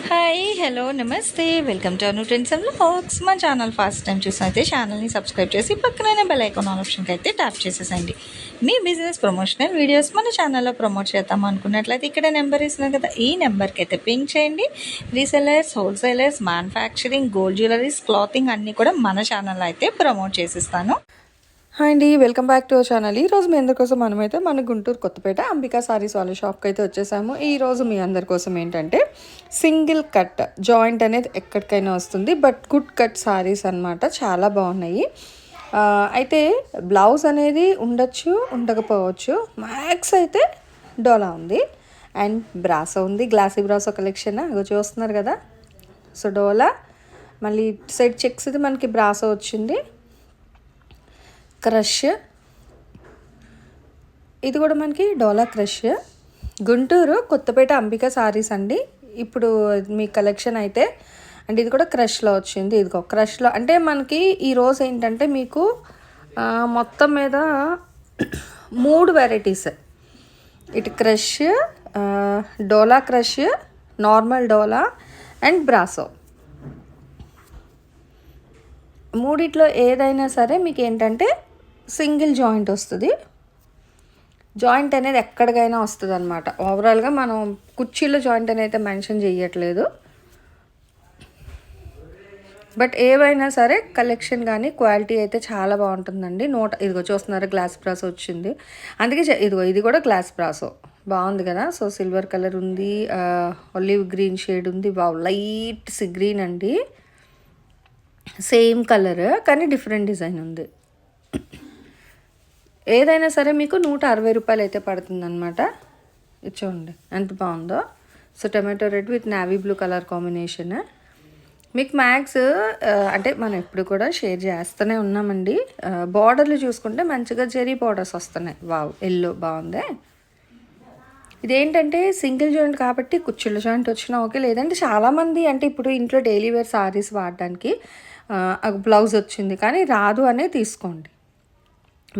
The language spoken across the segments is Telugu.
హాయ్ హలో నమస్తే welcome to Anu trends and vlogs. మా ఛానల్ ఫస్ట్ టైం చూసినైతే ఛానల్ని సబ్స్క్రైబ్ చేసి పక్కనే బెల్ ఐకాన్ ఆప్షన్కి అయితే ట్యాప్ చేసేసండి. మీ బిజినెస్ ప్రమోషనల్ వీడియోస్ మన ఛానల్లో ప్రమోట్ చేద్దాం అనుకున్నట్లయితే ఇక్కడ నెంబర్ ఇస్తున్నాం కదా, ఈ నెంబర్కి అయితే పింక్ చేయండి. Resellers, wholesalers, manufacturing, gold jewelleries, clothing అన్నీ కూడా మన ఛానల్లో అయితే ప్రమోట్ చేసిస్తాను. హాయ్ అండి, welcome back to our channel. ఈరోజు మీ అందరి కోసం మనమైతే మన గుంటూరు కొత్తపేట అంబికా సారీస్ వాళ్ళ షాప్కి అయితే వచ్చేసాము. ఈరోజు మీ అందరి కోసం ఏంటంటే సింగిల్ కట్ జాయింట్ అనేది ఎక్కడికైనా వస్తుంది, బట్ గుడ్ కట్ సారీస్ అనమాట. చాలా బాగున్నాయి. అయితే బ్లౌజ్ అనేది ఉండొచ్చు, ఉండకపోవచ్చు. మ్యాక్స్ అయితే డోలా ఉంది అండ్ బ్రాసో ఉంది. గ్లాసీ బ్రాసో కలెక్షన్ అవి చూస్తున్నారు కదా. సో డోలా, మళ్ళీ సైడ్ చెక్స్ ఇది మనకి బ్రాసో వచ్చింది. క్రష్, ఇది కూడా మనకి డోలా క్రష్. గుంటూరు కొత్తపేట అంబికా సారీస్ అండి. ఇప్పుడు మీ కలెక్షన్ అయితే అంటే ఇది కూడా క్రష్లో వచ్చింది. ఇదిగో క్రష్లో అంటే మనకి ఈరోజు ఏంటంటే మీకు మొత్తం మీద 3 వెరైటీస్. ఇటు crush, dola crush, normal dola and brasso. మూడిట్లో ఏదైనా సరే మీకు ఏంటంటే సింగిల్ జాయింట్ వస్తుంది. జాయింట్ అనేది ఎక్కడికైనా వస్తుంది అనమాట. ఓవరాల్గా మనం కుర్చీలో జాయింట్ అని అయితే మెన్షన్ చేయట్లేదు, బట్ ఏవైనా సరే కలెక్షన్ కానీ క్వాలిటీ అయితే చాలా బాగుంటుందండి. ఇదిగో చూస్తున్నారు గ్లాస్ బ్రాసో వచ్చింది, అందుకే ఇదిగో ఇది కూడా గ్లాస్ బ్రాసో బాగుంది కదా. సో సిల్వర్ కలర్ ఉంది, ఒలివ్ గ్రీన్ షేడ్ ఉంది. లైట్ సి గ్రీన్ అండి, సేమ్ కలర్ కానీ డిఫరెంట్ డిజైన్ ఉంది. ఏదైనా సరే మీకు 160 రూపాయలు అయితే పడుతుందన్నమాట. ఇది చూడండి ఎంత బాగుందో. So tomato red with navy blue colour combination. మీకు మ్యాక్స్ అంటే మనం ఎప్పుడు కూడా షేర్ చేస్తూనే ఉన్నామండి. బార్డర్లు చూసుకుంటే మంచిగా జెరీ బార్డర్స్ వస్తున్నాయి. వావ్, ఎల్లో బాగుంది. ఇదేంటంటే సింగిల్ జాయింట్ కాబట్టి కుచ్చుళ్ళ జాయింట్ వచ్చినా ఓకే, లేదంటే చాలామంది అంటే ఇప్పుడు ఇంట్లో డైలీ వేర్ సారీస్ వాడడానికి బ్లౌజ్ వచ్చింది కానీ రాదు అనే తీసుకోండి.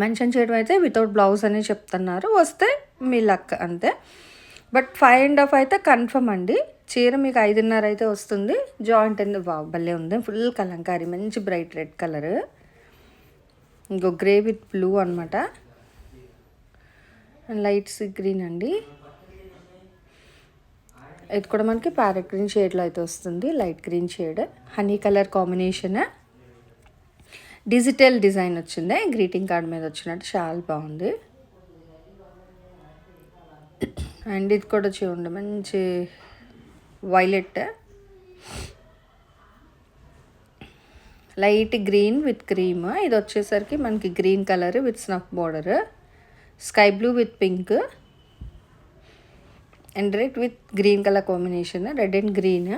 మెన్షన్ చేయడం అయితే వితౌట్ బ్లౌజ్ అని చెప్తున్నారు, వస్తే మీ లక్ అంతే. బట్ 5.5 అయితే కన్ఫర్మ్ అండి. చీర మీకు 5.5 అయితే వస్తుంది. జాయింట్ అనేది భలే ఉంది, ఫుల్ కలంకారీ, మంచి బ్రైట్ రెడ్ కలర్, ఇంకో గ్రే విత్ బ్లూ అనమాట, లైట్ సీ గ్రీన్ అండి. ఇది కూడా మనకి ప్యారెట్ గ్రీన్ షేడ్లో అయితే వస్తుంది, light green shade, honey colour combination, digital design వచ్చింది, గ్రీటింగ్ కార్డ్ మీద వచ్చినట్టు చాలా బాగుంది. అండ్ ఇది కూడా చూడండి మంచి violet, light green with cream. ఇది వచ్చేసరికి మనకి green colour with snuff border, sky blue with pink and red with green colour combination, red and green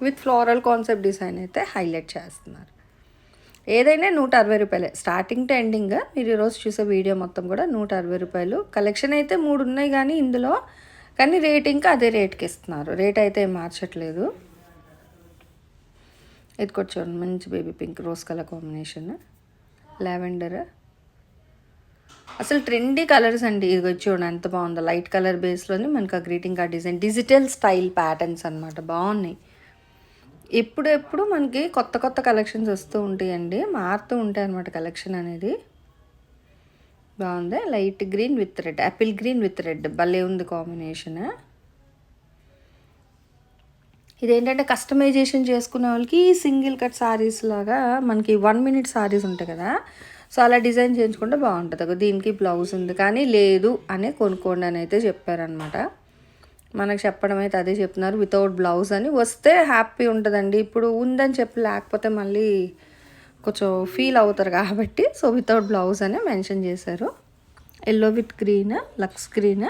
with floral concept design అయితే హైలైట్ చేస్తున్నారు. ఏదైనా 160 రూపాయలే స్టార్టింగ్ టు ఎండింగ్. మీరు ఈరోజు చూసే వీడియో మొత్తం కూడా 160 రూపాయలు. కలెక్షన్ అయితే 3 ఉన్నాయి కానీ ఇందులో, కానీ రేట్ ఇంకా అదే రేట్కి ఇస్తున్నారు, రేట్ అయితే మార్చట్లేదు. ఇది కూడా చూడండి మంచి baby pink rose colour combination, lavender, అసలు ట్రెండీ కలర్స్ అండి. ఇది చూడండి ఎంత బాగుందో, లైట్ కలర్ బేస్లోని మనకు ఆ greeting card design, digital style patterns అనమాట, బాగున్నాయి. ఎప్పుడు మనకి కొత్త కొత్త కలెక్షన్స్ వస్తూ ఉంటాయండి, మారుతూ ఉంటాయి అనమాట కలెక్షన్ అనేది. బాగుంది, light green with red, Apple green with red, భలే ఉంది కాంబినేషన్. ఇదేంటంటే కస్టమైజేషన్ చేసుకునే వాళ్ళకి సింగిల్ కట్ సారీస్ లాగా మనకి 1 minute సారీస్ ఉంటాయి కదా, సో అలా డిజైన్ చేయించుకుంటే బాగుంటుంది. దీనికి బ్లౌజ్ ఉంది కానీ లేదు అనే కొనుక్కోండి అని అయితే చెప్పారనమాట. మనకు చెప్పడం అయితే అదే చెప్తున్నారు, వితౌట్ బ్లౌజ్ అని. వస్తే హ్యాపీ ఉంటుందండి. ఇప్పుడు ఉందని చెప్పి లేకపోతే మళ్ళీ కొంచెం ఫీల్ అవుతారు కాబట్టి, సో వితౌట్ బ్లౌజ్ అని మెన్షన్ చేశారు. ఎల్లో విత్ గ్రీన్, లక్స్ green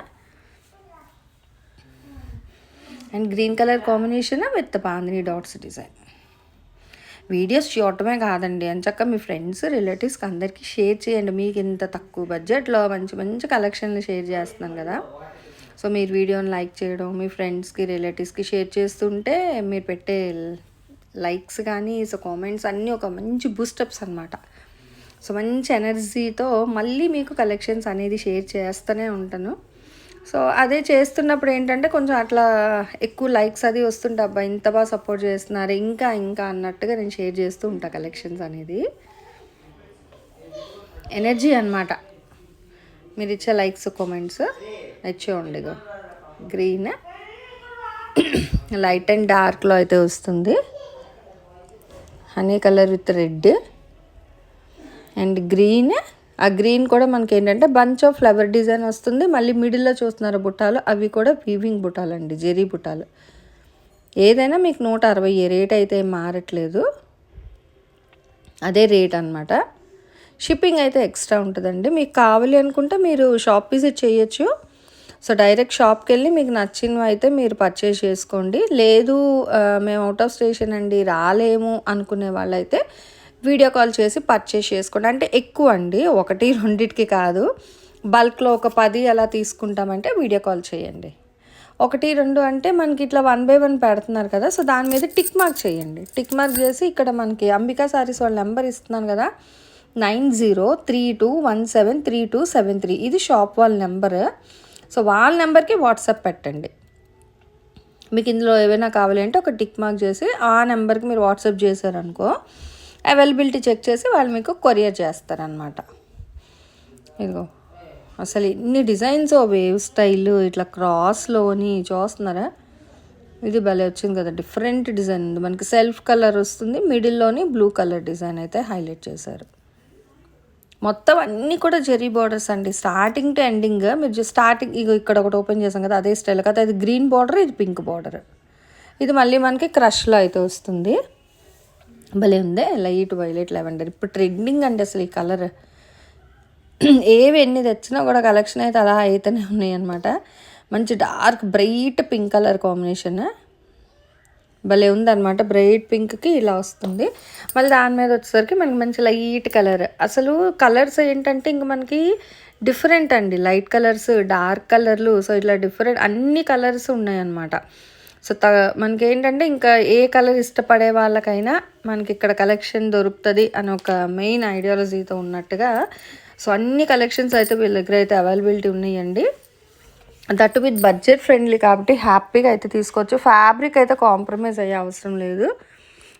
and green colour combination with bandhani dots design. Videos చూడటమే కాదండి, అంచక్క మీ ఫ్రెండ్స్ రిలేటివ్స్కి అందరికీ షేర్ చేయండి. మీకు ఇంత తక్కువ బడ్జెట్లో మంచి మంచి కలెక్షన్లు షేర్ చేస్తున్నాను కదా, సో మీరు వీడియోని లైక్ చేయడం, మీ ఫ్రెండ్స్కి రిలేటివ్స్కి షేర్ చేస్తుంటే మీరు పెట్టే లైక్స్ కానీ సో కామెంట్స్ అన్నీ ఒక మంచి బూస్టప్స్ అనమాట. సో మంచి ఎనర్జీతో మళ్ళీ మీకు కలెక్షన్స్ అనేది షేర్ చేస్తూనే ఉంటాను. సో అదే చేస్తున్నప్పుడు ఏంటంటే కొంచెం అట్లా ఎక్కువ లైక్స్ అది వస్తుంటే అబ్బా ఇంత బాగా సపోర్ట్ చేస్తున్నారు ఇంకా ఇంకా అన్నట్టుగా నేను షేర్ చేస్తూ ఉంటాను కలెక్షన్స్ అనేది. ఎనర్జీ అనమాట మీరు ఇచ్చే లైక్స్ కామెంట్స్ నచ్చే ఉండేగా. గ్రీన్ లైట్ అండ్ డార్క్లో అయితే వస్తుంది, honey colour with red and green. ఆ గ్రీన్ కూడా మనకి ఏంటంటే బంచ్ ఆఫ్ ఫ్లవర్ డిజైన్ వస్తుంది. మళ్ళీ మిడిల్లో చూస్తున్నారు బుట్టాలు, అవి కూడా వీవింగ్ బుట్టాలు అండి, జెరీ బుట్టాలు. ఏదైనా మీకు 160 రేట్ అయితే మారట్లేదు, అదే రేట్ అనమాట. షిప్పింగ్ అయితే ఎక్స్ట్రా ఉంటుందండి. మీకు కావాలి అనుకుంటే మీరు షాప్ విజిట్ చేయొచ్చు. సో డైరెక్ట్ షాప్కి వెళ్ళి మీకు నచ్చినవి అయితే మీరు పర్చేస్ చేసుకోండి. లేదు మేము అవుట్ ఆఫ్ స్టేషన్ అండి రాలేము అనుకునే వాళ్ళైతే వీడియో కాల్ చేసి పర్చేస్ చేసుకోండి. అంటే ఎక్కువ అండి, 1-2కి కాదు, బల్క్లో ఒక 10 అలా తీసుకుంటామంటే వీడియో కాల్ చేయండి. 1-2 అంటే మనకి ఇట్లా 1 by 1 పెడుతున్నారు కదా, సో దాని మీద టిక్ మార్క్ చేయండి. టిక్ మార్క్ చేసి ఇక్కడ మనకి అంబికా సారీస్ వాళ్ళ నెంబర్ ఇస్తున్నాను కదా, 9032173273. ఇది షాప్ వాళ్ళ నెంబర్. సో వాళ్ళ నెంబర్కి వాట్సాప్ పెట్టండి. మీకు ఇందులో ఏమైనా కావాలి అంటే ఒక టిక్ మార్క్ చేసి ఆ నెంబర్కి మీరు వాట్సాప్ చేశారనుకో, అవైలబిలిటీ చెక్ చేసి వాళ్ళు మీకు కొరియర్ చేస్తారనమాట. ఇదిగో అసలు ఇన్ని డిజైన్స్, వేవ్ స్టైల్ ఇట్లా క్రాస్లోని చూస్తున్నారా, ఇది భలే వచ్చింది కదా, డిఫరెంట్ డిజైన్ ఉంది. మనకి సెల్ఫ్ కలర్ వస్తుంది, మిడిల్లోని బ్లూ కలర్ డిజైన్ అయితే హైలైట్ చేశారు. మొత్తం అన్నీ కూడా జెరీ బార్డర్స్ అండి, స్టార్టింగ్ టు ఎండింగ్. మీరు స్టార్టింగ్ ఇగో ఇక్కడ ఒకటి ఓపెన్ చేసాం కదా, అదే స్టైల్ కదా, అది గ్రీన్ బార్డర్, ఇది పింక్ బార్డర్. ఇది మళ్ళీ మనకి క్రష్లో అయితే వస్తుంది. భలే ఉంది, లైట్ వైలెట్ లెవెండర్ ఇప్పుడు ట్రెండింగ్ అండి అసలు ఈ కలర్. ఏవి ఎన్ని తెచ్చినా కూడా కలెక్షన్ అయితే అలా అయితేనే ఉన్నాయి అనమాట. మంచి dark bright pink colour combination భలే ఉందన్నమాట. బ్రైట్ పింక్కి ఇలా వస్తుంది. మళ్ళీ దాని మీద వచ్చేసరికి మనకి మంచి లైట్ కలర్. అసలు కలర్స్ ఏంటంటే ఇంక మనకి డిఫరెంట్ అండి, లైట్ కలర్స్, డార్క్ కలర్లు, సో ఇట్లా డిఫరెంట్ అన్ని కలర్స్ ఉన్నాయన్నమాట. సో మనకి ఏంటంటే ఇంకా ఏ కలర్ ఇష్టపడే వాళ్ళకైనా మనకి ఇక్కడ కలెక్షన్ దొరుకుతుంది అని ఒక మెయిన్ ఐడియాలజీతో ఉన్నట్టుగా, సో అన్ని కలెక్షన్స్ అయితే వీళ్ళ దగ్గర అయితే అవైలబిలిటీ ఉన్నాయండి. దట్ విత్ బడ్జెట్ ఫ్రెండ్లీ కాబట్టి హ్యాపీగా అయితే తీసుకోవచ్చు. ఫ్యాబ్రిక్ అయితే కాంప్రమైజ్ అయ్యే అవసరం లేదు.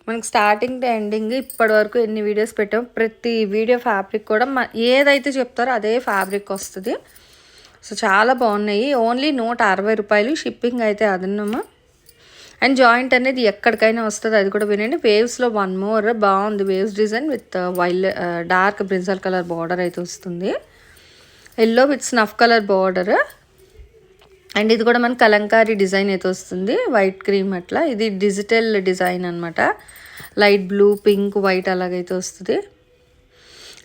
మనకి స్టార్టింగ్ టు ఎండింగ్ ఇప్పటి వరకు ఎన్ని వీడియోస్ పెట్టాం, ప్రతి వీడియో ఫ్యాబ్రిక్ కూడా ఏదైతే చెప్తారో అదే ఫ్యాబ్రిక్ వస్తుంది. సో చాలా బాగున్నాయి. ఓన్లీ 160 రూపాయలు, షిప్పింగ్ అయితే అదన్నమా. అండ్ జాయింట్ అనేది ఎక్కడికైనా వస్తుంది, అది కూడా వినండి. వేవ్స్లో 1 more బాగుంది, waves design with dark brinjal colour border అయితే వస్తుంది, yellow with snuff colour border. And ఇది కూడా మనకి కలంకారీ డిజైన్ అయితే వస్తుంది, వైట్ క్రీమ్ అట్లా. ఇది డిజిటల్ డిజైన్ అనమాట, లైట్ బ్లూ, పింక్, వైట్ అలాగైతే వస్తుంది.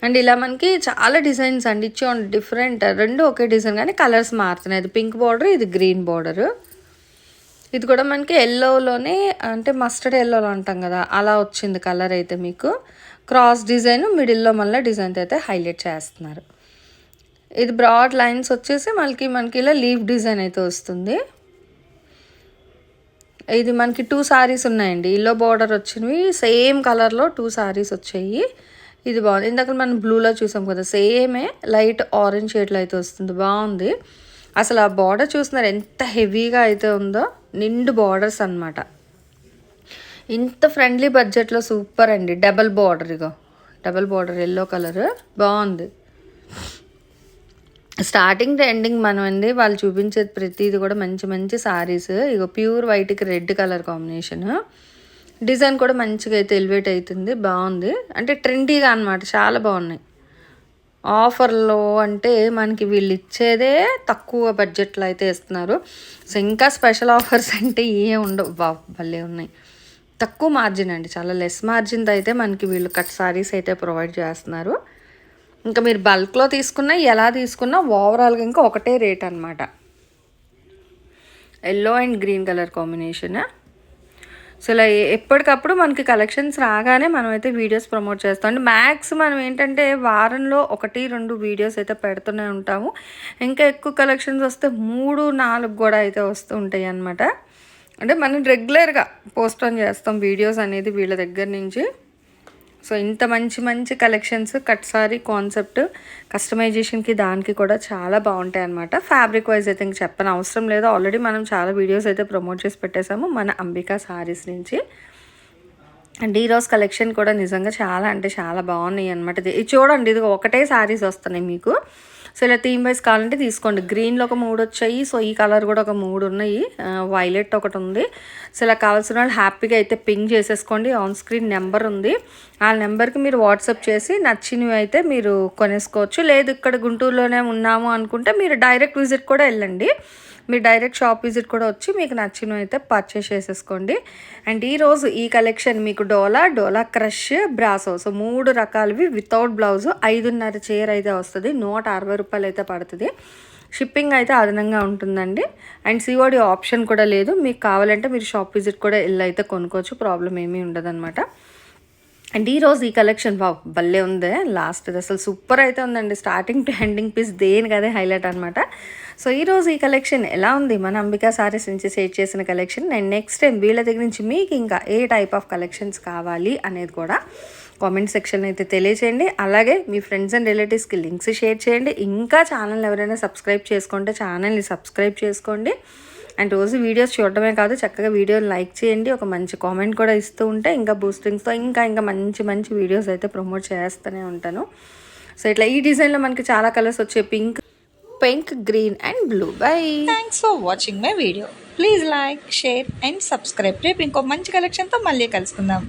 అండ్ ఇలా మనకి చాలా డిజైన్స్ అండి ఇచ్చేయండి, డిఫరెంట్, రెండు ఒకే డిజైన్ కానీ కలర్స్ మారుతున్నాయి. ఇది పింక్ బార్డర్, ఇది గ్రీన్ బార్డర్. ఇది కూడా మనకి ఎల్లోలోనే, అంటే మస్టర్డ్ ఎల్లోలో అంటాం కదా, అలా వచ్చింది కలర్ అయితే. మీకు క్రాస్ డిజైన్, మిడిల్లో మళ్ళీ డిజైన్ అయితే హైలైట్ చేస్తున్నారు. ఇది బ్రాడ్ లైన్స్ వచ్చేసి మనకి ఇలా లీఫ్ డిజైన్ అయితే వస్తుంది. ఇది మనకి 2 సారీస్ ఉన్నాయండి, ఇల్లో బార్డర్ వచ్చినవి, సేమ్ కలర్లో 2 సారీస్ వచ్చాయి. ఇది బాగుంది. ఇందాక మనం బ్లూలో చూసాం కదా, సేమే లైట్ ఆరెంజ్ షేడ్లో అయితే వస్తుంది, బాగుంది. అసలు ఆ బార్డర్ చూస్తున్నారు ఎంత హెవీగా అయితే ఉందో, నిండు బార్డర్స్ అనమాట. ఇంత ఫ్రెండ్లీ బడ్జెట్లో సూపర్ అండి. డబల్ బార్డర్, ఇగో డబల్ బార్డర్ ఎల్లో కలర్ బాగుంది. స్టార్టింగ్ టు ఎండింగ్ మనం అండి వాళ్ళు చూపించేది ప్రతిది కూడా మంచి మంచి సారీస్. ఇగో ప్యూర్ వైట్కి రెడ్ కలర్ కాంబినేషన్, డిజైన్ కూడా మంచిగా అయితే ఎలివేట్ అవుతుంది, బాగుంది. అంటే ట్రెండీగా అనమాట, చాలా బాగున్నాయి. ఆఫర్లో అంటే మనకి వీళ్ళు ఇచ్చేదే తక్కువ బడ్జెట్లో అయితే ఇస్తున్నారు. సో ఇంకా స్పెషల్ ఆఫర్స్ అంటే ఏ ఉండవు, భలే ఉన్నాయి. తక్కువ మార్జిన్ అండి, చాలా లెస్ మార్జిన్తో అయితే మనకి వీళ్ళు కట్ సారీస్ అయితే ప్రొవైడ్ చేస్తున్నారు. ఇంకా మీరు బల్క్లో తీసుకున్నా ఎలా తీసుకున్నా ఓవరాల్గా ఇంకా ఒకటే రేట్ అనమాట. Yellow and green colour combination. So ఇలా ఎప్పటికప్పుడు మనకి కలెక్షన్స్ రాగానే మనం అయితే వీడియోస్ ప్రమోట్ చేస్తాం. అంటే మ్యాక్స్ మనం ఏంటంటే వారంలో 1-2 వీడియోస్ అయితే పెడుతూనే ఉంటాము. ఇంకా ఎక్కువ కలెక్షన్స్ వస్తే 3-4 కూడా అయితే వస్తూ ఉంటాయి అన్నమాట. అంటే మనం రెగ్యులర్గా పోస్ట్ ఆన్ చేస్తాం వీడియోస్ అనేది వీళ్ళ దగ్గర నుంచి. సో ఇంత మంచి మంచి కలెక్షన్స్ కట్ సారీ కాన్సెప్ట్ కస్టమైజేషన్కి దానికి కూడా చాలా బాగుంటాయి అనమాట. ఫ్యాబ్రిక్ వైజ్ అయితే ఇంక చెప్పని అవసరం లేదు, ఆల్రెడీ మనం చాలా వీడియోస్ అయితే ప్రమోట్ చేసి పెట్టేసాము మన అంబికా సారీస్ నుంచి. అండ్ ఈ రోజు కలెక్షన్ కూడా నిజంగా చాలా అంటే చాలా బాగున్నాయి అనమాట. ఇది చూడండి, ఇది ఒకటే శారీస్ వస్తున్నాయి మీకు. సో ఇలా థీమ్ వైజ్ కావాలంటే తీసుకోండి. గ్రీన్లో ఒక 3 వచ్చాయి, సో ఈ కలర్ కూడా ఒక 3 ఉన్నాయి, వైలెట్ ఒకటి ఉంది. సో ఇలా కావాల్సిన వాళ్ళు హ్యాపీగా అయితే పింక్ చేసేసుకోండి. ఆన్ స్క్రీన్ నెంబర్ ఉంది, ఆ నెంబర్కి మీరు వాట్సాప్ చేసి నచ్చినవి అయితే మీరు కొనేసుకోవచ్చు. లేదు ఇక్కడ గుంటూరులోనే ఉన్నాము అనుకుంటే మీరు డైరెక్ట్ విజిట్ కూడా వెళ్ళండి. మీరు డైరెక్ట్ షాప్ విజిట్ కూడా వచ్చి మీకు నచ్చినవి అయితే పర్చేస్ చేసేసుకోండి. అండ్ ఈరోజు ఈ కలెక్షన్ మీకు డోలా క్రష్ బ్రాసో, సో 3 రకాలవి వితౌట్ బ్లౌజ్ 5.5 చీర అయితే వస్తుంది. 160 రూపాయలు అయితే పడుతుంది. షిప్పింగ్ అయితే అదనంగా ఉంటుందండి. అండ్ సిఓడి ఆప్షన్ కూడా లేదు. మీకు కావాలంటే మీరు షాప్ విజిట్ కూడా వెళ్ళి అయితే కొనుక్కోవచ్చు, ప్రాబ్లం ఏమీ ఉండదన్నమాట. అండ్ ఈరోజు ఈ కలెక్షన్ భలే ఉంది. లాస్ట్ అసలు సూపర్ అయితే ఉందండి. స్టార్టింగ్ టు ఎండింగ్ పీస్ దేనికి అదే హైలైట్ అనమాట. సో ఈరోజు ఈ కలెక్షన్ ఎలా ఉంది మన అంబికా సారీస్ నుంచి సెట్ చేసిన కలెక్షన్. అండ్ నెక్స్ట్ టైం వీళ్ళ దగ్గర నుంచి మీకు ఇంకా ఏ టైప్ ఆఫ్ కలెక్షన్స్ కావాలి అనేది కూడా కామెంట్ సెక్షన్ అయితే తెలియచేయండి. అలాగే మీ ఫ్రెండ్స్ అండ్ రిలేటివ్స్కి లింక్స్ షేర్ చేయండి. ఇంకా ఛానల్ ఎవరైనా సబ్స్క్రైబ్ చేసుకుంటే ఛానల్ని సబ్స్క్రైబ్ చేసుకోండి. అండ్ రోజు వీడియోస్ చూడటమే కాదు, చక్కగా వీడియోని లైక్ చేయండి, ఒక మంచి కామెంట్ కూడా ఇస్తూ ఉంటే ఇంకా బూస్టింగ్స్తో ఇంకా మంచి మంచి వీడియోస్ అయితే ప్రమోట్ చేస్తూనే ఉంటాను. సో ఇట్లా ఈ డిజైన్లో మనకి చాలా కలర్స్ వచ్చాయి, pink, green and blue. By. Thanks for watching my video. Please like, share and subscribe. రేపు ఇంకో మంచి కలెక్షన్తో మళ్ళీ కలుసుకుందాం.